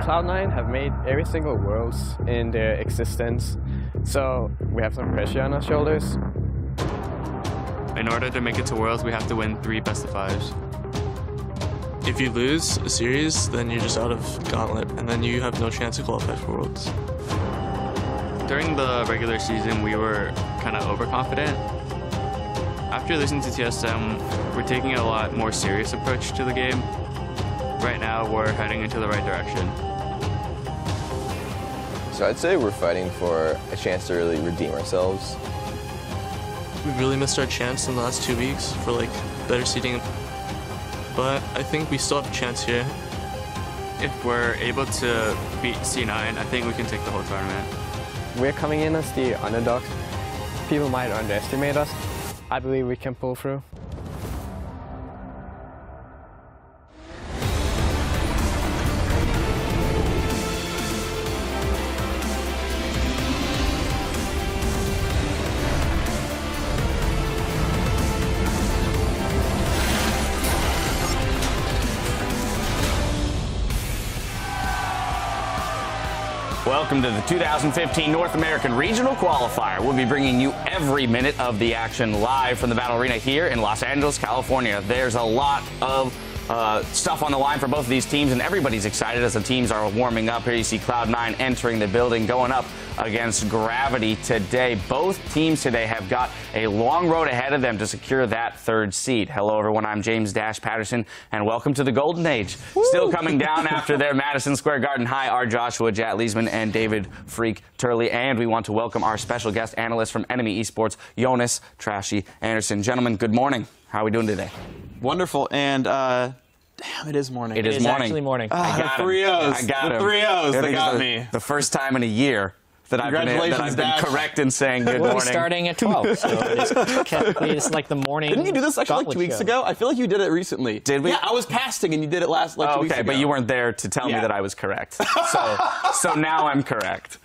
Cloud9 have made every single Worlds in their existence, so we have some pressure on our shoulders. In order to make it to Worlds, we have to win 3 best-of-5s. If you lose a series, then you're just out of Gauntlet, and then you have no chance to qualify for Worlds. During the regular season, we were kind of overconfident. After losing to TSM, we're taking a lot more serious approach to the game. Right now, we're heading into the right direction. So I'd say we're fighting for a chance to really redeem ourselves. We really missed our chance in the last 2 weeks for like better seeding, but I think we still have a chance here. If we're able to beat C9, I think we can take the whole tournament. We're coming in as the underdogs. People might underestimate us. I believe we can pull through. Welcome to the 2015 North American Regional Qualifier. We'll be bringing you every minute of the action live from the Battle Arena here in Los Angeles, California. There's a lot of stuff on the line for both of these teams, and everybody's excited as the teams are warming up. Here you see Cloud9 entering the building, going up against Gravity today. Both teams today have got a long road ahead of them to secure that 3rd seed. Hello, everyone. I'm James Dash Patterson, and welcome to the Golden Age. Woo! Still coming down after their Madison Square Garden High are Joshua Jat Leesman and David Freak Turley, and we want to welcome our special guest analyst from Enemy Esports, Jonas Trashy Anderson. Gentlemen, good morning. How are we doing today? Wonderful, and damn, it is morning. It is morning. Actually morning. I got the 3 O's. I got the 3 O's. They got me. The first time in a year that I've been correct in saying good morning. We're starting at 12, so it's like the morning. Didn't you do this actually like 2 weeks ago? I feel like you did it recently. Did we? Yeah, I was casting and you did it last 2 weeks ago. Okay, but you weren't there to tell me that I was correct. So now I'm correct.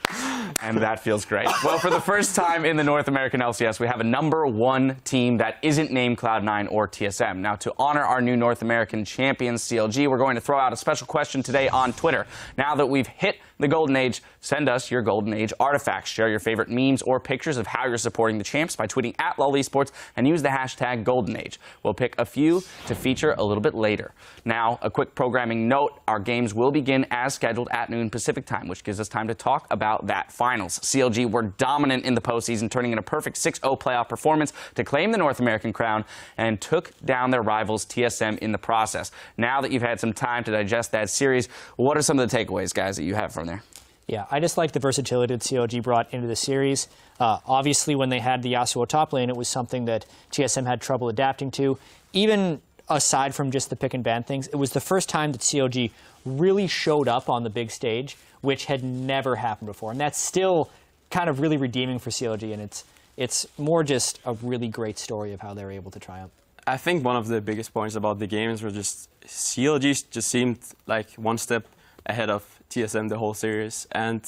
And that feels great. Well, for the first time in the North American LCS, we have a #1 team that isn't named Cloud9 or TSM. Now, to honor our new North American champions, CLG, we're going to throw out a special question today on Twitter. Now that we've hit the Golden Age, send us your Golden Age artifacts. Share your favorite memes or pictures of how you're supporting the champs by tweeting at @LolEsports and use the hashtag Golden Age. We'll pick a few to feature a little bit later. Now, a quick programming note. Our games will begin as scheduled at noon Pacific time, which gives us time to talk about that finals. CLG were dominant in the postseason, turning in a perfect 6-0 playoff performance to claim the North American crown and took down their rivals TSM in the process. Now that you've had some time to digest that series, what are some of the takeaways, guys, that you have from there? Yeah, I just like the versatility that CLG brought into the series. Obviously, when they had the Yasuo top lane, it was something that TSM had trouble adapting to. Even aside from just the pick and ban things, it was the first time that CLG really showed up on the big stage, which had never happened before. And that's still kind of really redeeming for CLG, and it's more just a really great story of how they were able to triumph. I think one of the biggest points about the games were just CLG just seemed like one step ahead of TSM the whole series, and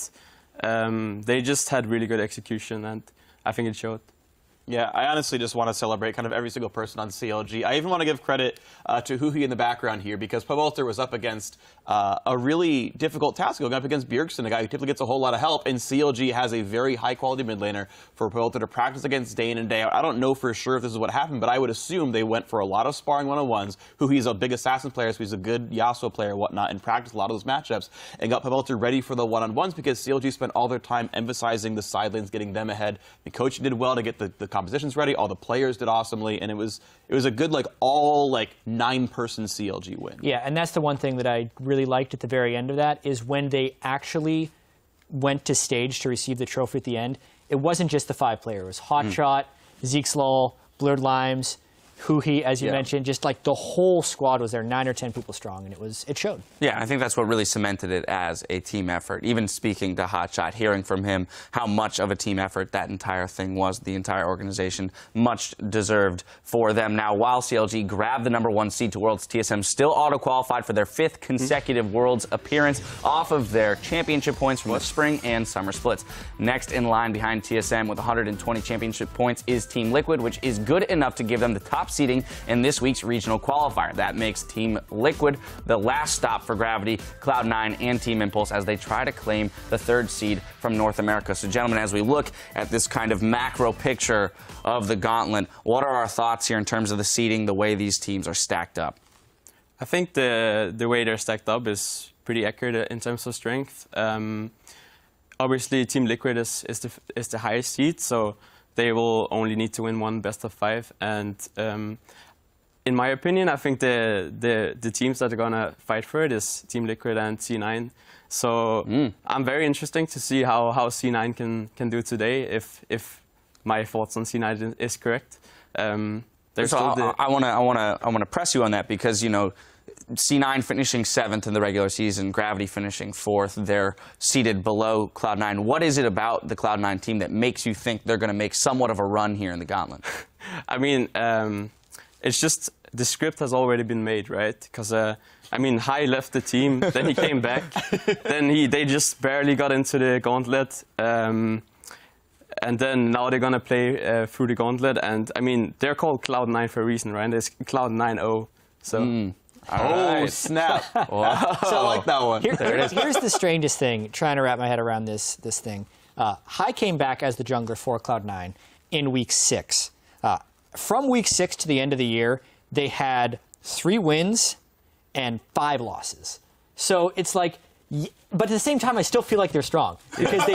they just had really good execution, and I think it showed. Yeah, I honestly just want to celebrate kind of every single person on CLG. I even want to give credit to Huhi in the background here, because Pawelter was up against a really difficult task, going up against Bjergsen, a guy who typically gets a whole lot of help, and CLG has a very high-quality mid laner for Pawelter to practice against day in and day out. I don't know for sure if this is what happened, but I would assume they went for a lot of sparring one-on-ones. Huhi's a big assassin player, so he's a good Yasuo player, whatnot, and practiced a lot of those matchups, and got Pawelter ready for the one-on-ones, because CLG spent all their time emphasizing the side lanes, getting them ahead. The coach did well to get the compositions ready. All the players did awesomely, and it was a good all 9-person CLG win. Yeah, and that's the one thing that I really liked at the very end of that is when they actually went to stage to receive the trophy at the end. It wasn't just the 5-player. It was Hotshot, Zeke Slull, Blurred Limes, Huhi, as you mentioned, just like the whole squad was there, 9 or 10 people strong, and it showed. Yeah, I think that's what really cemented it as a team effort. Even speaking to Hotshot, hearing from him how much of a team effort that entire thing was, the entire organization, much deserved for them. Now, while CLG grabbed the #1 seed to Worlds, TSM still auto-qualified for their 5th consecutive Worlds appearance off of their championship points from the spring and summer splits. Next in line behind TSM with 120 championship points is Team Liquid, which is good enough to give them the top top seeding in this week's regional qualifier. That makes Team Liquid the last stop for Gravity, Cloud9, and Team Impulse as they try to claim the 3rd seed from North America. So, gentlemen, as we look at this kind of macro picture of the gauntlet, what are our thoughts here in terms of the seeding, the way these teams are stacked up? I think the way they're stacked up is pretty accurate in terms of strength. Obviously, Team Liquid is the highest seed, so they will only need to win one best of 5. And in my opinion, I think the teams that are gonna fight for it is Team Liquid and C9. So I'm very interested to see how C9 can do today if my thoughts on C9 is correct. So I want to press you on that because, you know, C9 finishing 7th in the regular season, Gravity finishing 4th. They're seated below Cloud9. What is it about the Cloud9 team that makes you think they're going to make somewhat of a run here in the gauntlet? I mean, it's just the script has already been made, right? Because I mean, Hai left the team, then he came back, then they just barely got into the gauntlet. And then now they're going to play through the gauntlet. And, I mean, they're called Cloud9 for a reason, right? It's Cloud9-0. So. Oh, snap. Wow. So I like that one. Here's the strangest thing, trying to wrap my head around this thing. Hai came back as the jungler for Cloud9 in Week 6. From Week 6 to the end of the year, they had 3 wins and 5 losses. So it's like... But at the same time, I still feel like they're strong because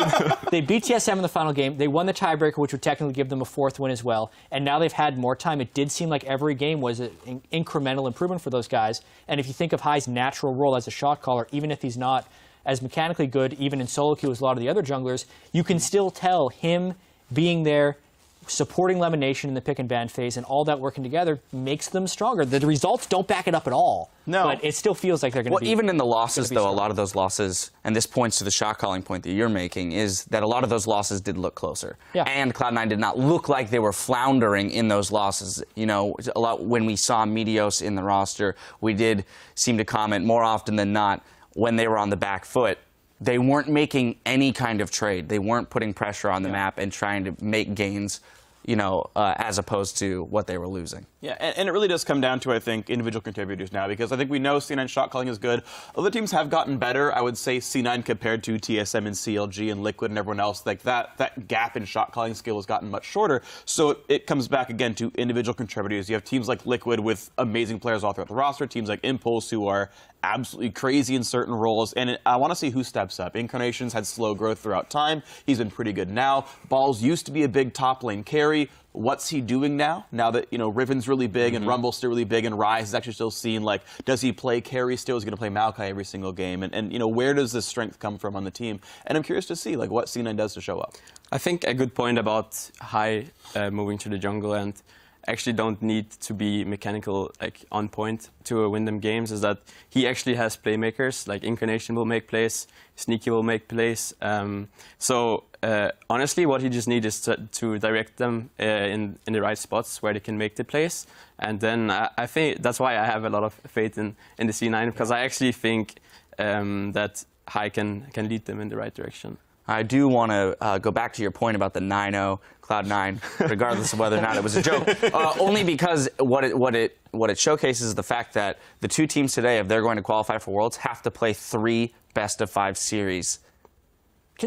they beat TSM in the final game. They won the tiebreaker, which would technically give them a 4th win as well. And now they've had more time. It did seem like every game was an incremental improvement for those guys. And if you think of Hai's natural role as a shot caller, even if he's not as mechanically good, even in solo queue as a lot of the other junglers, you can still tell him being there, supporting Lemonation in the pick and ban phase, and all that working together makes them stronger. The results don't back it up at all. No. But it still feels like they're going to be... Well, even in the losses, though, a lot of those losses, and this points to the shot calling point that you're making, is that a lot of those losses did look closer. Yeah. And Cloud9 did not look like they were floundering in those losses. You know, a lot when we saw Meteos in the roster, we did seem to comment more often than not when they were on the back foot. They weren't making any kind of trade. They weren't putting pressure on the map and trying to make gains, you know, as opposed to what they were losing. Yeah, and it really does come down to, I think, individual contributors now, because I think we know C9 shot calling is good. Other teams have gotten better. I would say C9 compared to TSM and CLG and Liquid and everyone else, like that gap in shot calling skill has gotten much shorter. So it comes back again to individual contributors. You have teams like Liquid with amazing players all throughout the roster, teams like Impulse who are absolutely crazy in certain roles, and I want to see who steps up. Incarnation's had slow growth throughout time. He's been pretty good now. Balls used to be a big top lane carry. What's he doing now? Now that, you know, Riven's really big and Rumble's still really big and Rise is actually still seen, like, does he play carry still? Is he going to play Maokai every single game? And, you know, where does this strength come from on the team? And I'm curious to see, like, what C9 does to show up. I think a good point about Hai moving to the jungle and actually don't need to be mechanical, like, on point to win them games is that he actually has playmakers. Like, Incarnation will make plays, Sneaky will make plays. Honestly, what he just needs is to direct them in the right spots where they can make the plays. And then I think that's why I have a lot of faith in the C9, because I actually think that Hai can lead them in the right direction. I do want to go back to your point about the 9-0 Cloud9, regardless of whether or not it was a joke. Only because what it showcases is the fact that the 2 teams today, if they're going to qualify for Worlds, have to play 3 best-of-5 series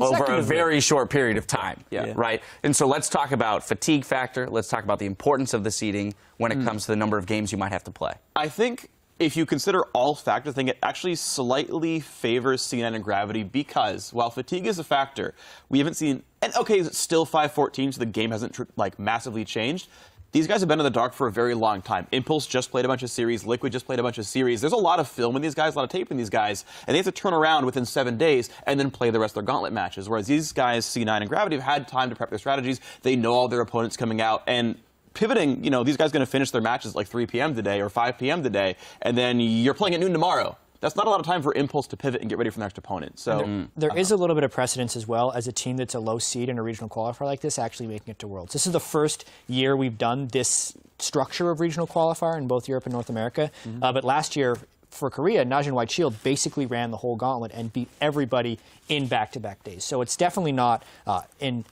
over a very short period of time, right? And so let's talk about fatigue factor. Let's talk about the importance of the seeding when it comes to the number of games you might have to play. I think if you consider all factors, I think it actually slightly favors C9 and Gravity because while fatigue is a factor, we haven't seen, and okay, it's still 5-14, so the game hasn't like massively changed. These guys have been in the dark for a very long time. Impulse just played a bunch of series. Liquid just played a bunch of series. There's a lot of film in these guys, a lot of tape in these guys, and they have to turn around within 7 days and then play the rest of their gauntlet matches. Whereas these guys, C9 and Gravity, have had time to prep their strategies. They know all their opponents coming out, and pivoting, you know, these guys are going to finish their matches at like 3 p.m. today or 5 p.m. today, and then you're playing at noon tomorrow. That's not a lot of time for Impulse to pivot and get ready for the next opponent. So there is a little bit of precedence as well as a team that's a low seed in a regional qualifier like this actually making it to Worlds. This is the first year we've done this structure of regional qualifier in both Europe and North America. But last year for Korea, Najin White Shield basically ran the whole gauntlet and beat everybody in back-to-back days. So it's definitely not an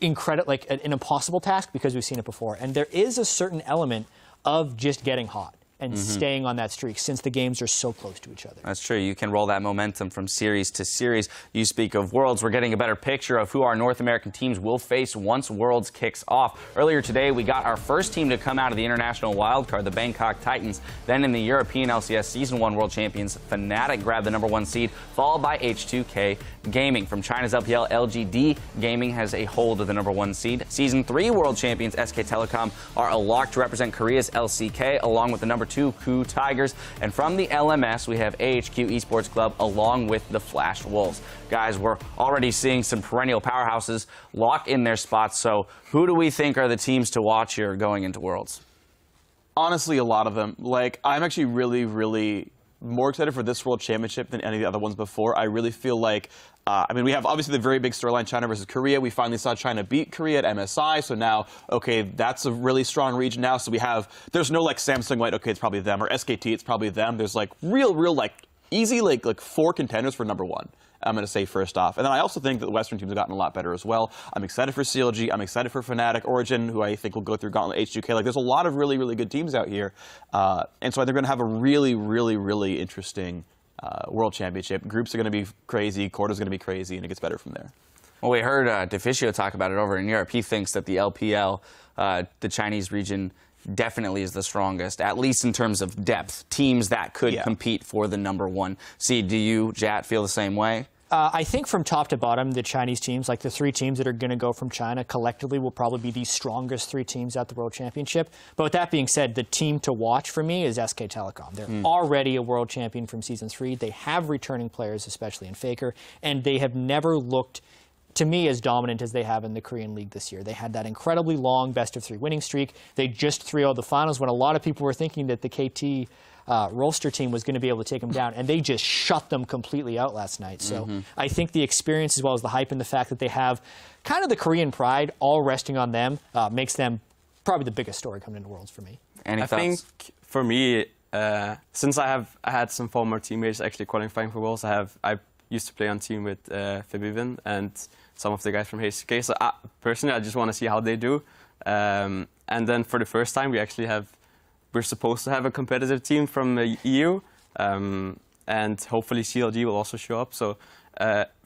impossible task because we've seen it before. And there is a certain element of just getting hot and staying on that streak since the games are so close to each other. That's true. You can roll that momentum from series to series. You speak of Worlds. We're getting a better picture of who our North American teams will face once Worlds kicks off. Earlier today, we got our first team to come out of the international wildcard, the Bangkok Titans. Then in the European LCS Season 1 world champions, Fnatic grabbed the #1 seed, followed by H2K Gaming. From China's LPL, LGD Gaming has a hold of the #1 seed. Season 3 world champions, SK Telecom, are a lock to represent Korea's LCK, along with the #2 Ku Tigers. And from the LMS, we have AHQ Esports Club along with the Flash Wolves. Guys, we're already seeing some perennial powerhouses lock in their spots. So who do we think are the teams to watch here going into Worlds? Honestly, a lot of them. Like, I'm actually really more excited for this World Championship than any of the other ones before. I really feel like, I mean, we have obviously the very big storyline, China versus Korea. We finally saw China beat Korea at MSI, so now, okay, that's a really strong region now. So we have, there's no like Samsung Light, okay, it's probably them, or SKT, it's probably them. There's like real like easy like 4 contenders for #1. I'm going to say first off. And then I also think that the Western teams have gotten a lot better as well. I'm excited for CLG. I'm excited for Fnatic, Origin, who I think will go through Gauntlet, H2K. Like, there's a lot of really good teams out here. And so I think we're going to have a really interesting World Championship. Groups are going to be crazy. Quarters are going to be crazy, and it gets better from there. Well, we heard Deficio talk about it over in Europe. He thinks that the LPL, the Chinese region, definitely is the strongest, at least in terms of depth. Teams that could compete for the #1 seed. Do you, Jat, feel the same way? I think from top to bottom, the Chinese teams, like the 3 teams that are going to go from China, collectively will probably be the strongest 3 teams at the World Championship. But with that being said, the team to watch for me is SK Telecom. They're already a world champion from Season 3. They have returning players, especially in Faker, and they have never looked, to me, as dominant as they have in the Korean League this year. They had that incredibly long best-of-3 winning streak. They just 3-0'd the finals when a lot of people were thinking that the KT Rolster team was going to be able to take them down, and they just shut them completely out last night. So I think the experience, as well as the hype and the fact that they have kind of the Korean pride all resting on them, makes them probably the biggest story coming into Worlds for me. I think for me, since I had some former teammates actually qualifying for Worlds, I used to play on team with Fibivin and some of the guys from H2K. So personally, I just want to see how they do. And then for the first time, we're supposed to have a competitive team from the EU, and hopefully CLG will also show up. So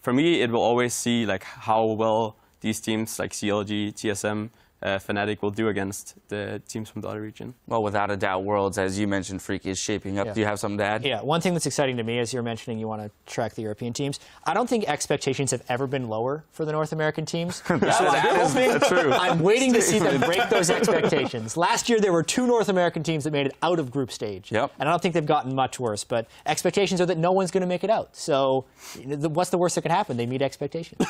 for me, it will always see like how well these teams like CLG, TSM, Fnatic will do against the teams from the other region. Well, without a doubt, Worlds, as you mentioned, Freaky, is shaping up. Do you have something to add? Yeah, one thing that's exciting to me, as you're mentioning you want to track the European teams, I don't think expectations have ever been lower for the North American teams. That's true. I'm waiting to see them break those expectations. Last year, there were 2 North American teams that made it out of group stage. And I don't think they've gotten much worse, but expectations are that no one's going to make it out. So what's the worst that could happen? They meet expectations.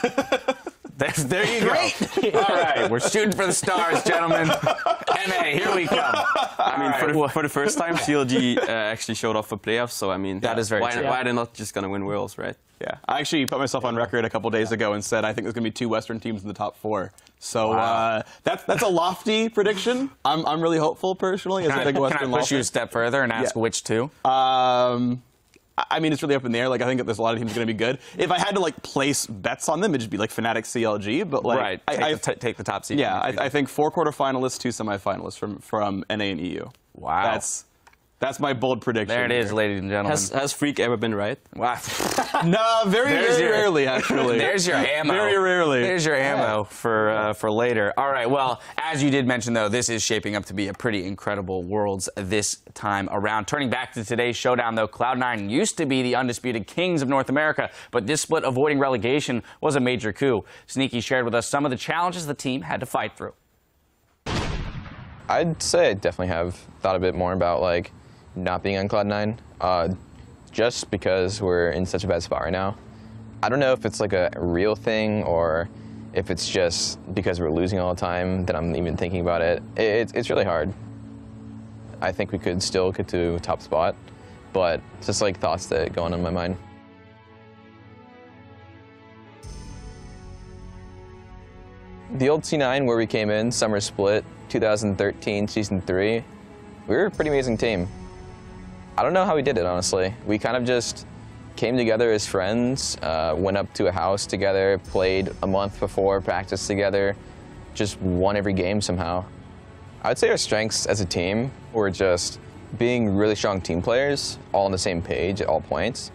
There you go. All right, we're shooting for the stars, gentlemen. NA, here we come. I mean, for the first time, CLG actually showed up for playoffs, so I mean, that is very true. Why are they not just going to win Worlds, right? Yeah, I actually put myself on record a couple days ago and said I think there's going to be 2 Western teams in the top 4. So that's a lofty prediction. I'm really hopeful personally. Can I push you a step further and ask which 2? I mean, it's really up in the air. Like, I think that there's a lot of teams going to be good. If I had to like place bets on them, it'd just be like Fnatic, CLG. But like, take the top seed. Yeah, I think 4 quarterfinalists, 2 semifinalists from NA and EU. Wow. That's my bold prediction. There it is, ladies and gentlemen. Has Freak ever been right? Wow. No, very rarely, actually. There's your ammo. Very rarely. There's your ammo for later. All right, well, as you did mention, though, this is shaping up to be a pretty incredible Worlds this time around. Turning back to today's showdown, though, Cloud9 used to be the undisputed kings of North America, but this split avoiding relegation was a major coup. Sneaky shared with us some of the challenges the team had to fight through. I'd say I definitely have thought a bit more about, like, not being on Cloud9, just because we're in such a bad spot right now. I don't know if it's like a real thing or if it's just because we're losing all the time that I'm even thinking about it. It's really hard. I think we could still get to top spot, but it's just like thoughts that go on in my mind. The old C9 where we came in, summer split, 2013, season 3, we were a pretty amazing team. I don't know how we did it, honestly. We kind of just came together as friends, went up to a house together, played a month before, practiced together, just won every game somehow. I would say our strengths as a team We're just being really strong team players, all on the same page at all points.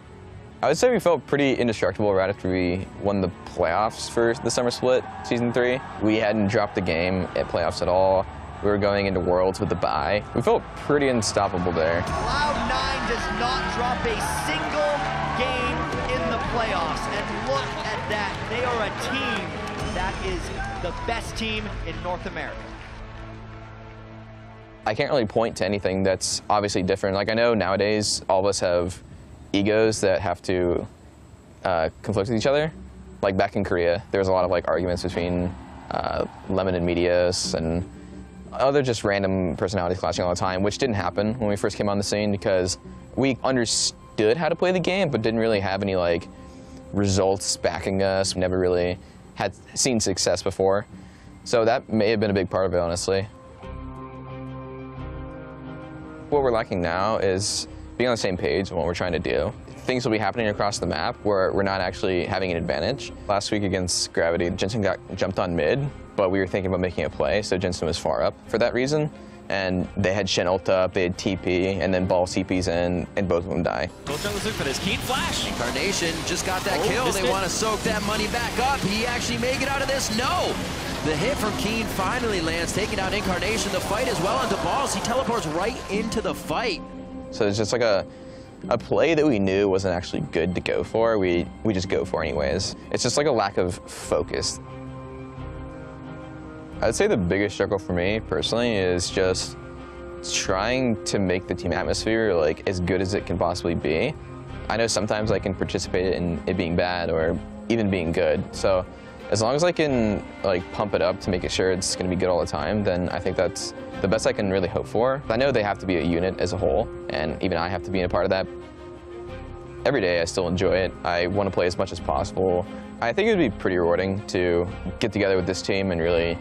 I would say we felt pretty indestructible right after we won the playoffs for the summer split, Season 3. We hadn't dropped the game at playoffs at all. We were going into Worlds with the bye. We felt pretty unstoppable there. Cloud9 does not drop a single game in the playoffs. And look at that. They are a team that is the best team in North America. I can't really point to anything that's obviously different. Like, I know nowadays all of us have egos that have to conflict with each other. Like back in Korea, there was a lot of like arguments between Lemon and Medias and other just random personalities clashing all the time, which didn't happen when we first came on the scene because we understood how to play the game, but didn't really have any like results backing us. We never really had seen success before. So that may have been a big part of it, honestly. What we're lacking now is being on the same page on what we're trying to do. Things will be happening across the map where we're not actually having an advantage. Last week against Gravity, Jensen got jumped on mid, but we were thinking about making a play, so Jensen was far up for that reason. And they had Shen ult up, they had TP, and then Ball CPs in, and both of them die. Keen flash. Incarnation just got that kill. They want to soak that money back up. He actually may get out of this. No! The hit from Keen finally lands, taking out Incarnation. The fight is well onto Balls. He teleports right into the fight. So it's just like a play that we knew wasn't actually good to go for. We just go for anyways. It's just like a lack of focus. I'd say the biggest struggle for me personally is just trying to make the team atmosphere like as good as it can possibly be. I know sometimes I can participate in it being bad or even being good. So as long as I can like pump it up to make it sure it's going to be good all the time, then I think that's the best I can really hope for. I know they have to be a unit as a whole, and even I have to be a part of that. Every day I still enjoy it. I want to play as much as possible. I think it would be pretty rewarding to get together with this team and really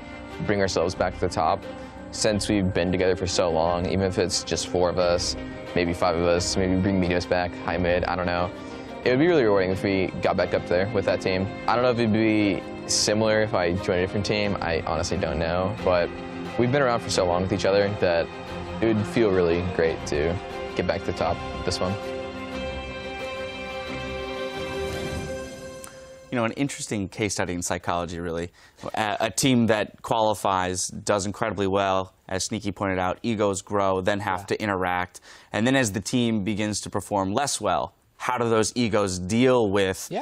bring ourselves back to the top. Since we've been together for so long, even if it's just 4 of us, maybe 5 of us, maybe bring Medios back, high mid, I don't know. It would be really rewarding if we got back up there with that team. I don't know if it'd be similar if I joined a different team. I honestly don't know, but we've been around for so long with each other that it would feel really great to get back to the top with this one. You know, an interesting case study in psychology, really. A team that qualifies, does incredibly well, as Sneaky pointed out, egos grow, then have to interact. And then as the team begins to perform less well, how do those egos deal with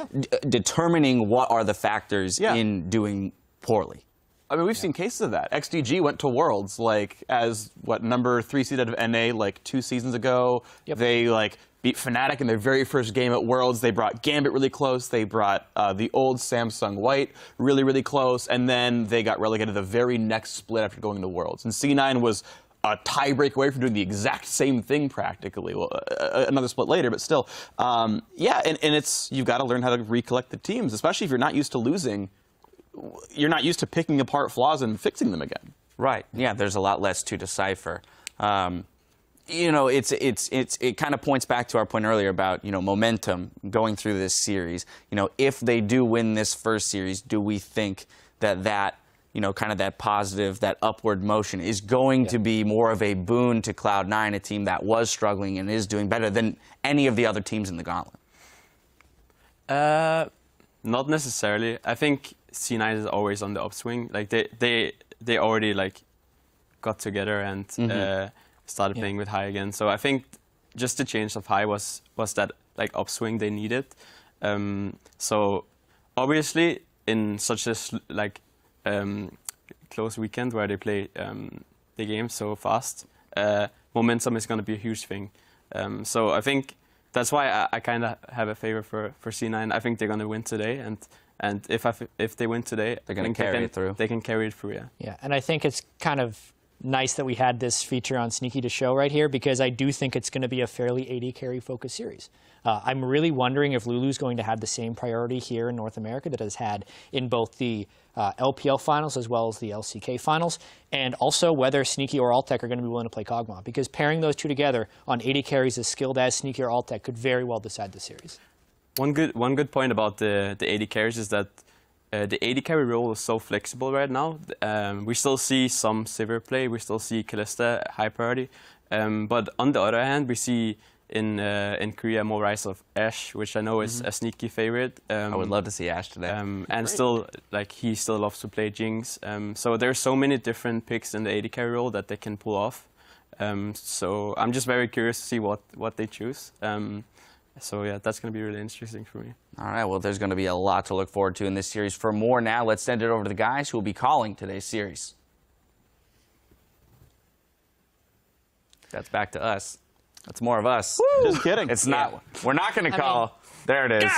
determining what are the factors in doing poorly? I mean, we've seen cases of that. XDG went to Worlds, like, as, what, number 3 seed out of NA, like, 2 seasons ago. They, like, beat Fnatic in their very first game at Worlds. They brought Gambit really close. They brought the old Samsung White really, really close. And then they got relegated the very next split after going to Worlds. And C9 was a tiebreak away from doing the exact same thing practically. Well, another split later, but still. Yeah, and it's, you've got to learn how to recollect the teams, especially if you're not used to losing. You're not used to picking apart flaws and fixing them again. Right. Yeah, there's a lot less to decipher. You know, it kind of points back to our point earlier about, you know, momentum going through this series. You know, if they do win this first series, do we think that you know, kind of that positive, that upward motion is going to be more of a boon to Cloud9, a team that was struggling and is doing better than any of the other teams in the gauntlet? Not necessarily. I think C9 is always on the upswing. Like they already like got together and started playing with High again. So I think just the change of High was that like upswing they needed. So obviously in such a like close weekend where they play the game so fast, momentum is going to be a huge thing. So I think that's why I kind of have a favor for C9. I think they're going to win today, and if they win today, they're going to carry it through. They can carry it through, yeah. Yeah, and I think it's kind of nice that we had this feature on Sneaky to show right here, because I do think it's going to be a fairly AD carry focused series. I'm really wondering if Lulu's going to have the same priority here in North America that it has had in both the LPL finals as well as the LCK finals, and also whether Sneaky or Altec are going to be willing to play Kog'Maw, because pairing those two together on AD carries as skilled as Sneaky or Altec could very well decide the series. One good point about the AD carries is that the AD carry role is so flexible right now. We still see some Sivir play, we still see Kalista high priority, But on the other hand, we see in Korea more rise of Ash, which I know is a sneaky favorite. I would love to see Ash today. And still, like, he still loves to play Jinx. So there's so many different picks in the AD carry role that they can pull off. So I'm just very curious to see what they choose. So yeah, that's going to be really interesting for me. All right, well, there's going to be a lot to look forward to in this series. For more now, let's send it over to the guys who will be calling today's series. That's back to us. That's more of us. Just kidding. It's not. We're not going to call. There it is.